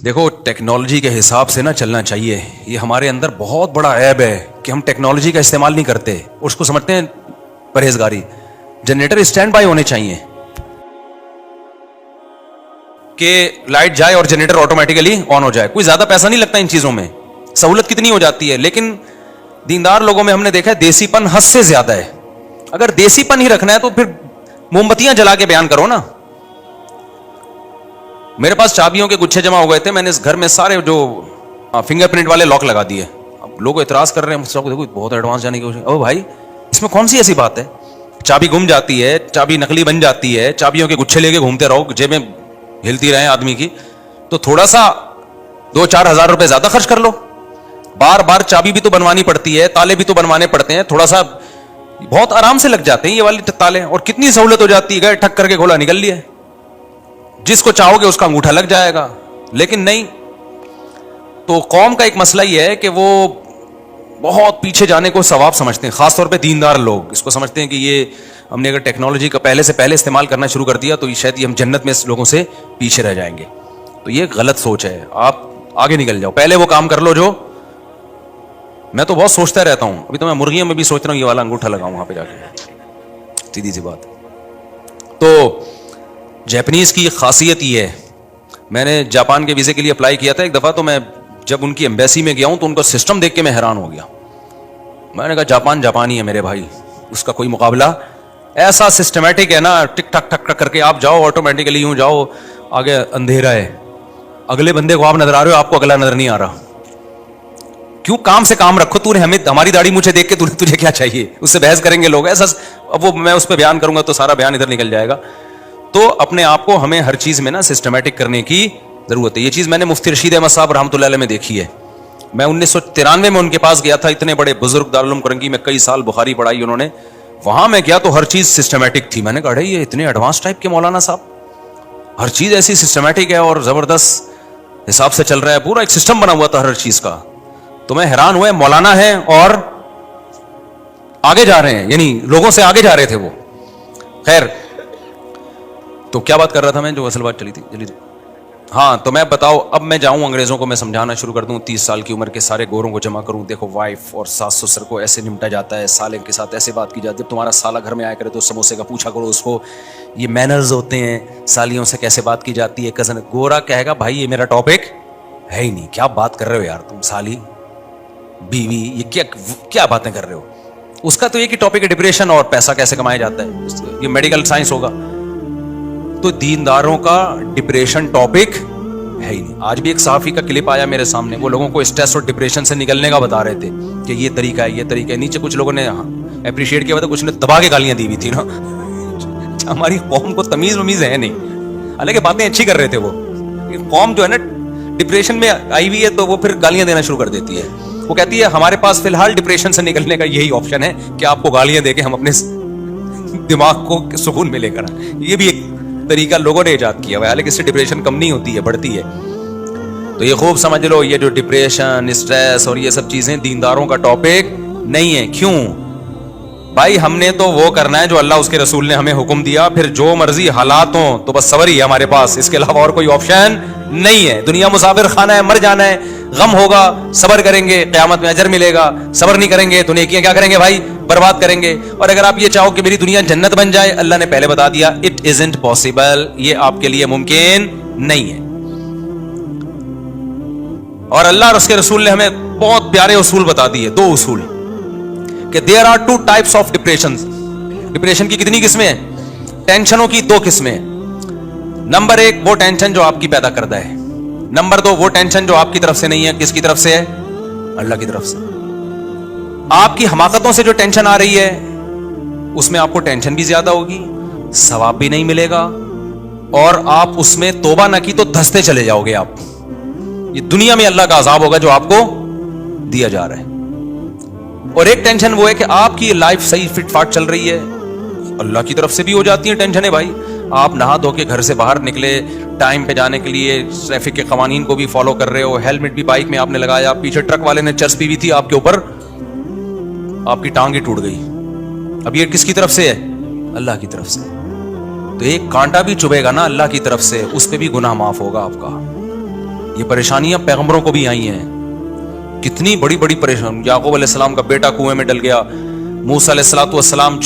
دیکھو ٹیکنالوجی کے حساب سے نا چلنا چاہیے. یہ ہمارے اندر بہت بڑا عیب ہے کہ ہم ٹیکنالوجی کا استعمال نہیں کرتے, اس کو سمجھتے ہیں پرہیزگاری. جنریٹر اسٹینڈ بائی ہونے چاہیے کہ لائٹ جائے اور جنریٹر آٹومیٹیکلی آن ہو جائے. کوئی زیادہ پیسہ نہیں لگتا ان چیزوں میں, سہولت کتنی ہو جاتی ہے. لیکن دیندار لوگوں میں ہم نے دیکھا ہے دیسی پن حد سے زیادہ ہے. اگر دیسی پن ہی رکھنا ہے تو پھر موم بتیاں جلا کے بیان کرو نا. میرے پاس چابیوں کے گچھے جمع ہو گئے تھے, میں نے اس گھر میں سارے جو فنگر پرنٹ والے لاک لگا دیے. اب لوگ اعتراض کر رہے ہیں, دیکھو بہت ایڈوانس جانے کی کوشش. او بھائی اس میں کون سی ایسی بات ہے, چابی گم جاتی ہے, چابی نقلی بن جاتی ہے, چابیوں کے گچھے لے کے گھومتے رہو, جیبیں ہلتی رہیں آدمی کی, تو تھوڑا سا 2-4 ہزار روپے زیادہ خرچ کر لو. بار بار چابی بھی تو بنوانی پڑتی ہے, تالے بھی تو بنوانے پڑتے ہیں, تھوڑا سا بہت آرام سے لگ جاتے ہیں یہ والے تالے, اور کتنی سہولت ہو جاتی ہے, گئے ٹھک کر کے کھولا نکل لیا. جس کو چاہو گے اس کا انگوٹھا لگ جائے گا. لیکن نہیں, تو قوم کا ایک مسئلہ یہ ہے کہ وہ بہت پیچھے جانے کو ثواب سمجھتے ہیں, خاص طور پہ دیندار لوگ اس کو سمجھتے ہیں کہ یہ ہم نے اگر ٹیکنالوجی کا پہلے سے پہلے استعمال کرنا شروع کر دیا تو یہ شاید ہم جنت میں لوگوں سے پیچھے رہ جائیں گے. تو یہ غلط سوچ ہے, آپ آگے نکل جاؤ, پہلے وہ کام کر لو جو. میں تو بہت سوچتا رہتا ہوں, ابھی تو میں مرغیوں میں بھی سوچ رہا ہوں یہ والا انگوٹھا لگاؤں وہاں پہ جا کے, سیدھی سی بات. تو جاپنیز کی خاصیت یہ ہے, میں نے جاپان کے ویزے کے لیے اپلائی کیا تھا ایک دفعہ, تو میں جب ان کی ایمبیسی میں گیا ہوں تو ان کا سسٹم دیکھ کے میں حیران ہو گیا. میں نے کہا جاپان جاپانی ہے میرے بھائی, اس کا کوئی مقابلہ. ایسا سسٹمیٹک ہے نا, ٹک ٹک ٹک ٹک کر کے آپ جاؤ, آٹومیٹیکلی یوں جاؤ, آگے اندھیرا ہے, اگلے بندے کو آپ نظر آ رہے ہو, آپ کو اگلا نظر نہیں آ رہا. کیوں کام سے کام رکھو, تو نے ہمیں ہماری داڑھی مجھے دیکھ کے تجھے کیا چاہیے, اس سے بحث کریں گے لوگ. ایسا اب وہ میں اس پہ بیان کروں گا تو سارا بیان ادھر نکل جائے گا. تو اپنے آپ کو ہمیں ہر چیز میں نا سسٹمیٹک کرنے کی ضرورت ہے. یہ چیز میں نے مفتی رشید احمد صاحب رحمۃ اللہ علیہ میں دیکھی ہے. میں 1993 میں ان کے پاس گیا تھا, اتنے بڑے بزرگ دارالعلوم کرنگی میں کئی سال بخاری پڑھائی انہوں نے. وہاں میں گیا تو ہر چیز سسٹمیٹک تھی. میں نے کہا یہ اتنے ایڈوانس ٹائپ کے مولانا صاحب, ہر چیز ایسی سسٹمیٹک ہے اور زبردست حساب سے چل رہا ہے, پورا ایک سسٹم بنا ہوا تھا ہر چیز کا. تو میں حیران ہوا, مولانا ہے اور آگے جا رہے ہیں, یعنی لوگوں سے آگے جا رہے تھے وہ. خیر, تو کیا بات کر رہا تھا میں, جو اصل بات چلی تھی جلدی. ہاں, تو میں بتاؤ, اب میں جاؤں انگریزوں کو میں سمجھانا شروع کر دوں, 30 سال کی عمر کے سارے گوروں کو جمع کروں, دیکھو وائف اور ساس سسر کو ایسے نمٹا جاتا ہے, سالے کے ساتھ ایسے بات کی جاتی ہے. جب تمہارا سالہ گھر میں آیا کرے تو سموسے کا پوچھا کرو اس کو, یہ مینرز ہوتے ہیں, سالیوں سے کیسے بات کی جاتی ہے. کزن گورا کہے گا بھائی یہ میرا ٹاپک ہے ہی نہیں, کیا بات کر رہے ہو یار تم, سالی بیوی, یہ کیا باتیں کر رہے ہو. اس کا تو ایک ہی ٹاپک ہے ڈپریشن اور پیسہ کیسے کمایا جاتا ہے, یہ میڈیکل سائنس ہوگا. تو دینداروں کا ڈپریشن ٹاپک ہے ہی نہیں. آج بھی ایک صحافی کا کلپ آیا میرے سامنے, وہ لوگوں کو اسٹریس اور ڈپریشن سے نکلنے کا بتا رہے تھے کہ یہ طریقہ ہے, یہ طریقہ ہے. نیچے کچھ لوگوں نے اپریشیٹ کیا, کچھ نے دبا کے گالیاں دی ہوئی تھی نا. ہماری قوم کو تمیز ومیز ہے نہیں, حالانکہ باتیں اچھی کر رہے تھے وہ. قوم جو ہے نا ڈپریشن میں آئی ہوئی ہے تو وہ پھر گالیاں دینا شروع کر دیتی ہے. وہ کہتی ہے ہمارے پاس فی الحال ڈپریشن سے نکلنے کا یہی آپشن ہے کہ آپ کو گالیاں دے کے ہم اپنے دماغ کو سکون میں لے کر آئیں. یہ بھی ایک طریقہ لوگوں نے ایجاد کیا ہوا ہے, حالانکہ اس سے ڈپریشن کم نہیں ہوتی ہے, بڑھتی ہے. تو یہ خوب سمجھ لو, یہ جو ڈپریشن, اسٹریس اور یہ سب چیزیں دینداروں کا ٹاپک نہیں ہے. کیوں بھائی, ہم نے تو وہ کرنا ہے جو اللہ اس کے رسول نے ہمیں حکم دیا, پھر جو مرضی حالات ہوں تو بس صبر ہی ہے ہمارے پاس, اس کے علاوہ اور کوئی آپشن نہیں ہے. دنیا مسافر خانہ ہے, مر جانا ہے, غم ہوگا صبر کریں گے, قیامت میں اجر ملے گا. صبر نہیں کریں گے تو نیکیاں کیا کریں گے بھائی, برباد کریں گے. اور اگر آپ یہ چاہو کہ میری دنیا جنت بن جائے, اللہ نے پہلے بتا دیا اٹ ازنٹ پاسبل, یہ آپ کے لیے ممکن نہیں ہے. اور اللہ اور اس کے رسول نے ہمیں بہت پیارے اصول بتا دیے, 2 اصول, کہ there are 2 types of depression. Depression کی کتنی قسمیں ہیں, ٹینشنوں کی 2 قسمیں. نمبر 1 وہ ٹینشن جو آپ کی پیدا کردہ ہے, نمبر 2 وہ ٹینشن جو آپ کی طرف سے نہیں ہے. کس کی طرف سے ہے, اللہ کی طرف سے. آپ کی حماقتوں سے جو ٹینشن آ رہی ہے اس میں آپ کو ٹینشن بھی زیادہ ہوگی, ثواب بھی نہیں ملے گا, اور آپ اس میں توبہ نہ کی تو دھستے چلے جاؤ گے آپ. یہ دنیا میں اللہ کا عذاب ہوگا جو آپ کو دیا جا رہا ہے. اور ایک ٹینشن وہ ہے کہ آپ کی لائف صحیح فٹ فاٹ چل رہی ہے, اللہ کی طرف سے بھی ہو جاتی ہیں ٹینشنیں بھائی. آپ نہا دھو کے گھر سے باہر نکلے ٹائم پہ جانے کے لیے, ٹریفک کے قوانین کو بھی فالو کر رہے ہو, ہیلمٹ بھی بائک میں آپ نے لگایا, پیچھے ٹرک والے نے چرس پی ہوئی تھی آپ کے اوپر, آپ کی ٹانگ ہی ٹوٹ گئی. اب یہ کس کی طرف سے ہے, اللہ کی طرف سے. تو ایک کانٹا بھی چبھے گا نا اللہ کی طرف سے, اس پہ بھی گناہ معاف ہوگا آپ کا. یہ پریشانیاں پیغمبروں کو بھی آئی ہیں. کتنی بڑی بڑی پریشانی. یعقوب علیہ السلام کا بیٹا کنویں میں ڈل گیا. موسیٰ علیہ السلام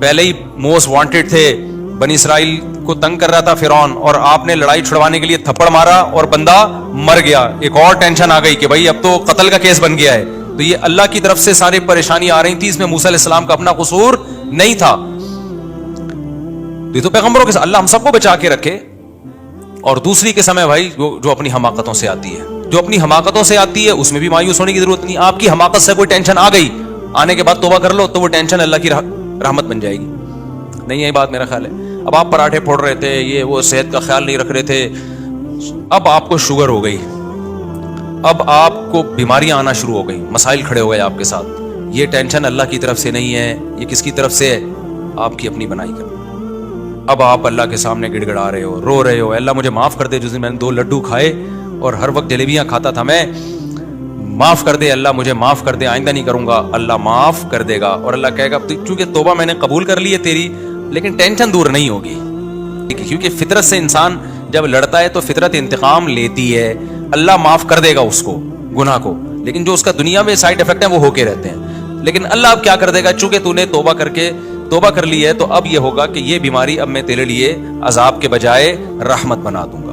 پہلے ہی موسٹ وانٹڈ تھے, بنی اسرائیل کو تنگ کر رہا تھا فرعون, اور آپ نے لڑائی چھڑوانے کے لیے تھپڑ مارا اور بندہ مر گیا. ایک اور ٹینشن آ گئی کہ بھائی اب تو قتل کا کیس بن گیا ہے. تو یہ اللہ کی طرف سے ساری پریشانی آ رہی تھی, اس میں موسیٰ علیہ السلام کا اپنا قصور نہیں تھا. یہ تو پیغمبروں کے ساتھ اللہ ہم سب کو بچا کے رکھے. اور دوسری قسم ہے بھائی جو اپنی حماقتوں سے آتی ہے, جو اپنی حماقتوں سے آتی ہے اس میں بھی مایوس ہونے کی ضرورت نہیں. آپ کی حماقت سے کوئی ٹینشن آ گئی, آنے کے بعد توبہ کر لو تو وہ ٹینشن اللہ کی رحمت بن جائے گی. نہیں یہی بات میرا خیال ہے. اب آپ پراٹھے پھوڑ رہے تھے, یہ وہ صحت کا خیال نہیں رکھ رہے تھے, اب آپ کو شوگر ہو گئی, اب آپ کو بیماریاں آنا شروع ہو گئی, مسائل کھڑے ہو گئے آپ کے ساتھ. یہ ٹینشن اللہ کی طرف سے نہیں ہے, یہ کس کی طرف سے ہے؟ آپ کی اپنی بنائی کر. اب آپ اللہ کے سامنے گڑ گڑا رہے ہو, رو رہے ہو, اللہ مجھے معاف کر دے, جس دن میں نے 2 لڈو کھائے اور ہر وقت جلیبیاں کھاتا تھا میں, معاف کر دے اللہ, مجھے معاف کر دے, آئندہ نہیں کروں گا. اللہ معاف کر دے گا, اور اللہ کہے گا چونکہ توبہ میں نے قبول کر لی ہے تیری, لیکن ٹینشن دور نہیں ہوگی. کیونکہ فطرت سے انسان جب لڑتا ہے تو فطرت انتقام لیتی ہے. اللہ معاف کر دے گا اس کو, گناہ کو, لیکن جو اس کا دنیا میں سائڈ افیکٹ ہیں وہ ہو کے رہتے ہیں. لیکن اللہ اب کیا کر دے گا, چونکہ تو نے توبہ کر لی ہے, تو اب یہ ہوگا کہ یہ بیماری اب میں تیرے لیے عذاب کے بجائے رحمت بنا دوں گا.